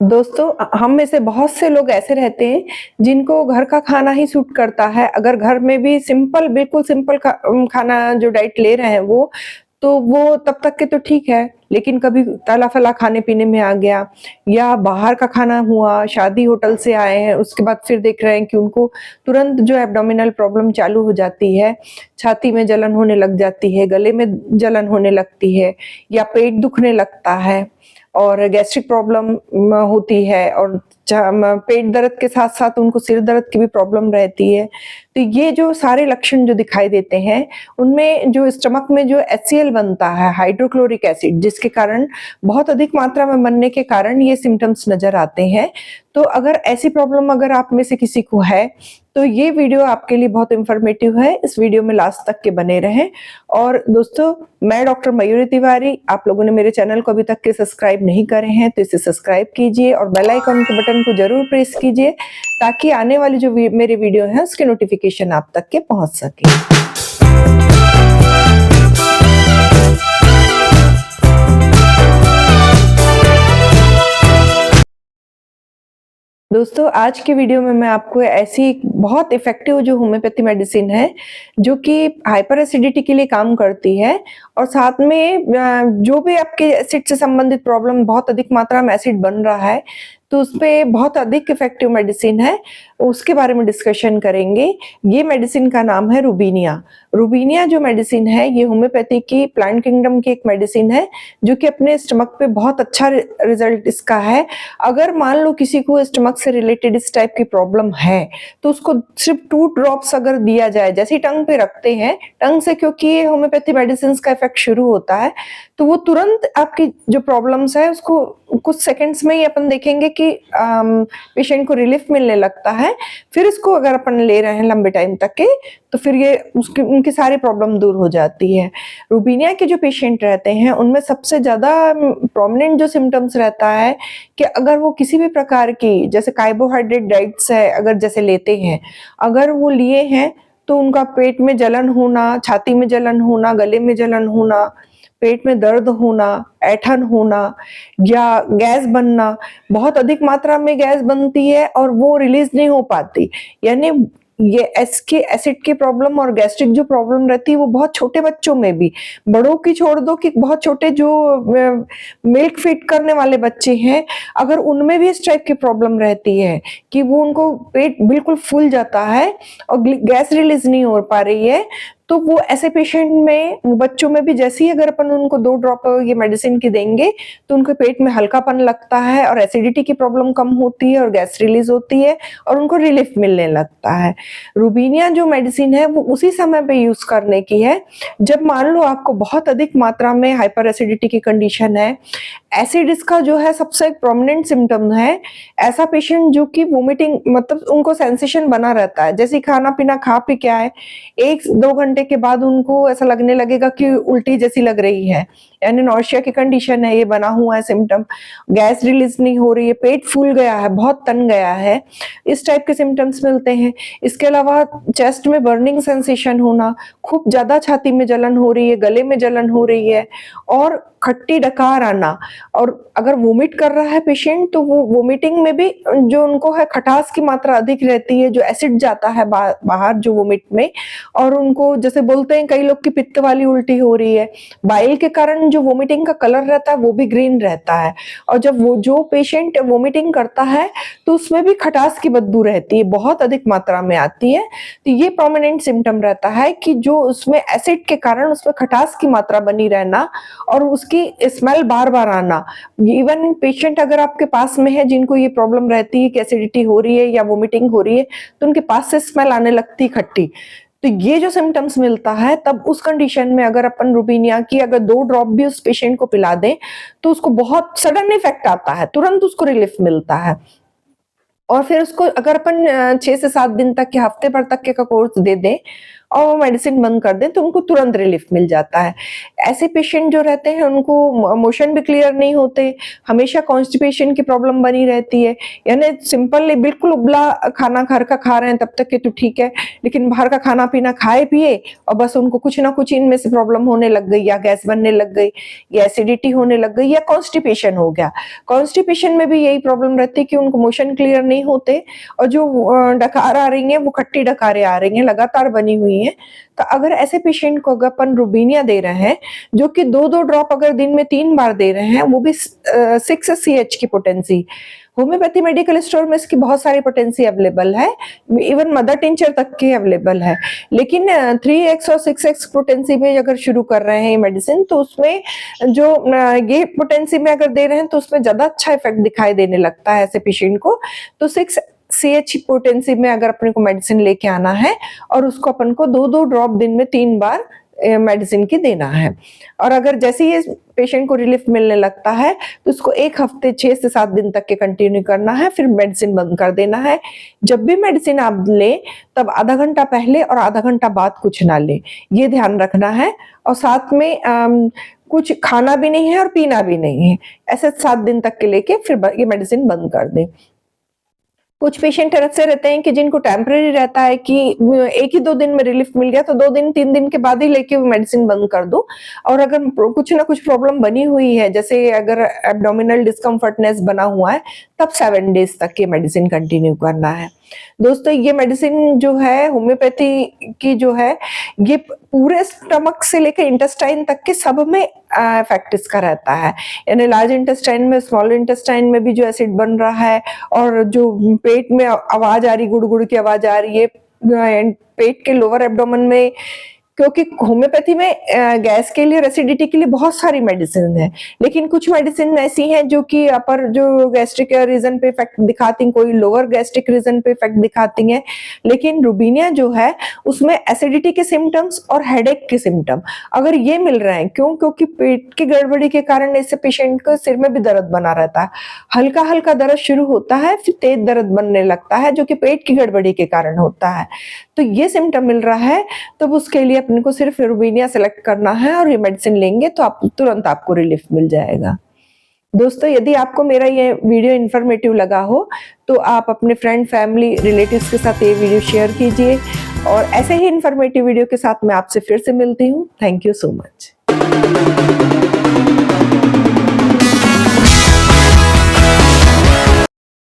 दोस्तों, हम में से बहुत से लोग ऐसे रहते हैं जिनको घर का खाना ही सूट करता है। अगर घर में भी सिंपल बिल्कुल सिंपल खाना जो डाइट ले रहे हैं तो वो तब तक के तो ठीक है, लेकिन कभी तला-फला खाने-पीने में आ गया या बाहर का खाना हुआ, शादी होटल से आए हैं, उसके बाद फिर देख रहे हैं कि उनको तुरंत जो एब्डोमिनल प्रॉब्लम चालू हो जाती है, छाती में जलन होने लग जाती है, गले में जलन होने लगती है या पेट दुखने लगता है और गैस्ट्रिक प्रॉब्लम होती है और पेट दर्द के साथ-साथ उनको सिर दर्द की भी प्रॉब्लम रहती है। तो ये जो सारे लक्षण जो दिखाई देते हैं, उनमें जो स्टमक में जो HCl बनता है, हाइड्रोक्लोरिक एसिड, जिसके कारण बहुत अधिक मात्रा में बनने के कारण ये सिम्पटम्स नज़र आते हैं। तो अगर ऐसी प्रॉब्लम अगर आप में से किसी को है, तो ये वीडियो आपके लिए बहुत इन्फॉर्मेटिव है। इस वीडियो में लास्ट तक के बने रहें। और दोस्तों, मैं डॉक्टर मयूरी तिवारी, आप लोगों ने मेरे चैनल को अभी तक के सब्सक्राइब नहीं करे हैं, तो इसे सब्सक्राइब कीजिए और बेल आइकन के बटन को ज़रूर प्रेस कीजिए, ताकि आने वाली जो मेरे वीडियो हैं, उसके नोटिफिकेशन आप तक के पहुँच सके। दोस्तों, आज की वीडियो में मैं आपको ऐसी बहुत इफ़ेक्टिव जो होम्योपैथी मेडिसिन है, जो कि हाइपर एसिडिटी के लिए काम करती है और साथ में जो भी आपके एसिड से संबंधित प्रॉब्लम बहुत अधिक मात्रा में एसिड बन रहा है, तो उसपे बहुत अधिक इफ़ेक्टिव मेडिसिन है, उसके बारे में डिस्कशन करेंगे। ये मेडिसिन का नाम है रुबीनिया। रुबीनिया जो मेडिसिन है, ये होम्योपैथी की प्लांट किंगडम की एक मेडिसिन है, जो कि अपने स्टमक पे बहुत अच्छा रिज़ल्ट इसका है। अगर मान लो किसी को स्टमक से रिलेटेड इस टाइप की प्रॉब्लम है, तो उसको सिर्फ 2 ड्रॉप्स अगर दिया जाए, जैसे ही टंग पे रखते हैं, टंग से क्योंकि ये होम्योपैथी मेडिसिन्स का इफ़ेक्ट शुरू होता है, तो वो तुरंत आपकी जो प्रॉब्लम्स है उसको कुछ सेकंड्स में ही अपन देखेंगे कि पेशेंट को रिलीफ मिलने लगता है। फिर इसको अगर अपन ले रहे हैं लंबे टाइम तक के, तो फिर ये उनकी सारी प्रॉब्लम दूर हो जाती है। रुबीनिया के जो पेशेंट रहते हैं, उनमें सबसे ज़्यादा प्रोमिनेंट जो सिम्पटम्स रहता है कि अगर वो किसी भी प्रकार की जैसे कार्बोहाइड्रेट डाइट्स है अगर जैसे लेते हैं, अगर वो लिए हैं तो उनका पेट में जलन होना, छाती में जलन होना, गले में जलन होना, पेट में दर्द होना, ऐंठन होना या गैस बनना, बहुत अधिक मात्रा में गैस बनती है और वो रिलीज़ नहीं हो पाती। यानी ये एसिड की प्रॉब्लम और गैस्ट्रिक जो प्रॉब्लम रहती है वो बहुत छोटे बच्चों में भी, बड़ों की छोड़ दो कि बहुत छोटे जो मिल्क फीड करने वाले बच्चे हैं, अगर उनमें भी इस टाइप की प्रॉब्लम रहती है कि वो उनको पेट बिल्कुल फूल जाता है और गैस रिलीज़ नहीं हो पा रही है, तो वो ऐसे पेशेंट में बच्चों में भी जैसे ही अगर अपन उनको 2 ड्रॉप ये मेडिसिन की देंगे, तो उनके पेट में हल्कापन लगता है और एसिडिटी की प्रॉब्लम कम होती है और गैस रिलीज़ होती है और उनको रिलीफ मिलने लगता है। रुबीनिया जो मेडिसिन है वो उसी समय पे यूज़ करने की है, जब मान लो आपको बहुत अधिक मात्रा में हाइपर एसिडिटी की कंडीशन है। एसिड इसका जो है सबसे प्रोमिनेंट सिम्पटम है। ऐसा पेशेंट जो कि वोमिटिंग मतलब उनको सेंसेशन बना रहता है, जैसे खाना-पीना खा पी के आए, 1-2 घंटे के बाद उनको ऐसा लगने लगेगा कि उल्टी जैसी लग रही है, यानी नौसिया की कंडीशन है, ये बना हुआ है सिम्पटम। गैस रिलीज़ नहीं हो रही है, पेट फूल गया है, बहुत तन गया है, इस टाइप के सिम्पटम्स मिलते हैं। इसके अलावा चेस्ट में बर्निंग सेंसेशन होना, खूब ज़्यादा छाती में जलन हो रही है, गले में जलन हो रही है और खट्टी डकार आना। और अगर वोमिट कर रहा है पेशेंट, तो वो वोमिटिंग में भी जो उनको है खटास की मात्रा अधिक रहती है, जो एसिड जाता है बाहर जो वोमिट में, और उनको जैसे बोलते हैं कई लोग की पित्त वाली उल्टी हो रही है। बाइल के कारण जो वोमिटिंग का कलर रहता है वो भी ग्रीन रहता है और जब वो जो पेशेंट वोमिटिंग करता है तो उसमें भी खटास की बदबू रहती है, बहुत अधिक मात्रा में आती है। तो ये प्रोमिनेंट सिम्पटम रहता है कि जो उसमें एसिड के कारण उसमें खटास की मात्रा बनी रहना और उसकी स्मेल बार-बार आना। इवन पेशेंट अगर आपके पास में है जिनको ये प्रॉब्लम रहती है कि एसिडिटी हो रही है या वोमिटिंग हो रही है, तो उनके पास से स्मेल आने लगती है खट्टी। तो ये जो सिम्पटम्स मिलता है, तब उस कंडीशन में अगर अपन रुबीनिया की अगर 2 ड्रॉप भी उस पेशेंट को पिला दें, तो उसको बहुत सडन इफेक्ट आता है, तुरंत उसको रिलीफ मिलता है। और फिर उसको अगर अपन 6 से 7 दिन तक के हफ्ते भर तक के का कोर्स दे दें और वो मेडिसिन बंद कर दें तो उनको तुरंत रिलीफ मिल जाता है। ऐसे पेशेंट जो रहते हैं उनको मोशन भी क्लियर नहीं होते, हमेशा कॉन्स्टिपेशन की प्रॉब्लम बनी रहती है, यानी सिंपल बिल्कुल उबला खाना घर का खा रहे हैं तब तक के तो ठीक है, लेकिन बाहर का खाना पीना खाए पिए और बस उनको कुछ ना कुछ इनमें से प्रॉब्लम होने लग गई, या गैस बनने लग गई, या एसिडिटी होने लग गई, या कॉन्स्टिपेशन हो गया। कॉन्स्टिपेशन में भी यही प्रॉब्लम रहती है कि उनको मोशन क्लियर नहीं होते और जो डकार आ रही हैं वो खट्टी डकारें आ रही हैं, लगातार बनी हुई हैं। तो अगर ऐसे पेशेंट को अगर अपन रुबीनिया दे रहे हैं, जो कि 2-2 ड्रॉप अगर दिन में 3 बार दे रहे हैं, वो भी 6 सीएच की पोटेंसी, होम्योपैथी मेडिकल स्टोर में इसकी बहुत सारी पोटेंसी अवेलेबल है, इवन मदर टिंचर तक की अवेलेबल है। लेकिन 3x और 6x पोटेंसी में अगर शुरू कर रहे हैं ये मेडिसिन, तो उसमें जो ये पोटेंसी में अगर दे रहे हैं तो उसमें ज्यादा अच्छा इफेक्ट दिखाई देने लगता है ऐसे पेशेंट को। तो 6 CH पोटेंसी में अगर अपने को मेडिसिन लेके आना है और उसको अपन को 2-2 ड्रॉप दिन में 3 बार मेडिसिन की देना है। और अगर जैसे ही पेशेंट को रिलीफ मिलने लगता है तो उसको 1 हफ्ते 6 से 7 दिन तक के कंटिन्यू करना है, फिर मेडिसिन बंद कर देना है। जब भी मेडिसिन आप लें तब आधा घंटा पहले और आधा घंटा बाद कुछ ना लें, ये ध्यान रखना है। और साथ में कुछ खाना भी नहीं है और पीना भी नहीं है, ऐसे 7 दिन तक के लेके फिर ये मेडिसिन बंद कर दें। कुछ पेशेंट ऐसे रहते हैं कि जिनको टेम्परेरी रहता है कि 1 ही 2 दिन में रिलीफ मिल गया तो 2 दिन 3 दिन के बाद ही लेके वो मेडिसिन बंद कर दो। और अगर कुछ ना कुछ प्रॉब्लम बनी हुई है, जैसे अगर एब्डोमिनल डिस्कम्फर्टनेस बना हुआ है, तब 7 डेज तक ये मेडिसिन कंटिन्यू करना है। दोस्तों ये मेडिसिन जो है होम्योपैथी की जो है, ये पूरे स्टमक से लेकर इंटेस्टाइन तक के सब में इफेक्ट इसका रहता है, यानी लार्ज इंटेस्टाइन में, स्मॉल इंटेस्टाइन में भी जो एसिड बन रहा है और जो पेट में आवाज आ रही, गुड़ की आवाज आ रही है, पेट के लोअर एब्डोमेन में, क्योंकि होम्योपैथी में गैस के लिए और एसिडिटी के लिए बहुत सारी मेडिसिन है, लेकिन कुछ मेडिसिन ऐसी हैं जो कि अपर जो गैस्ट्रिक रीजन पे इफेक्ट दिखाती हैं, कोई लोअर गैस्ट्रिक रीजन पे इफेक्ट दिखाती हैं। लेकिन रुबीनिया जो है उसमें एसिडिटी के सिम्टम्स और हेडेक के सिम्टम अगर ये मिल रहे हैं, क्योंकि पेट की गड़बड़ी के कारण इससे पेशेंट को सिर में भी दर्द बना रहता है, हल्का हल्का दर्द शुरू होता है, फिर तेज दर्द बनने लगता है, जो कि पेट की गड़बड़ी के कारण होता है। तो ये सिम्टम मिल रहा है, तब उसके लिए अपने को सिर्फ रुबीनिया सेलेक्ट करना है और ये मेडिसिन लेंगे तो आप तुरंत आपको रिलीफ मिल जाएगा। दोस्तों यदि आपको मेरा ये वीडियो इन्फॉर्मेटिव लगा हो तो आप अपने फ्रेंड, फैमिली, रिलेटिव्स के साथ ये वीडियो शेयर कीजिए, और ऐसे ही इन्फॉर्मेटिव वीडियो के साथ मैं आपसे फिर से मिलती हूँ। Thank you so much.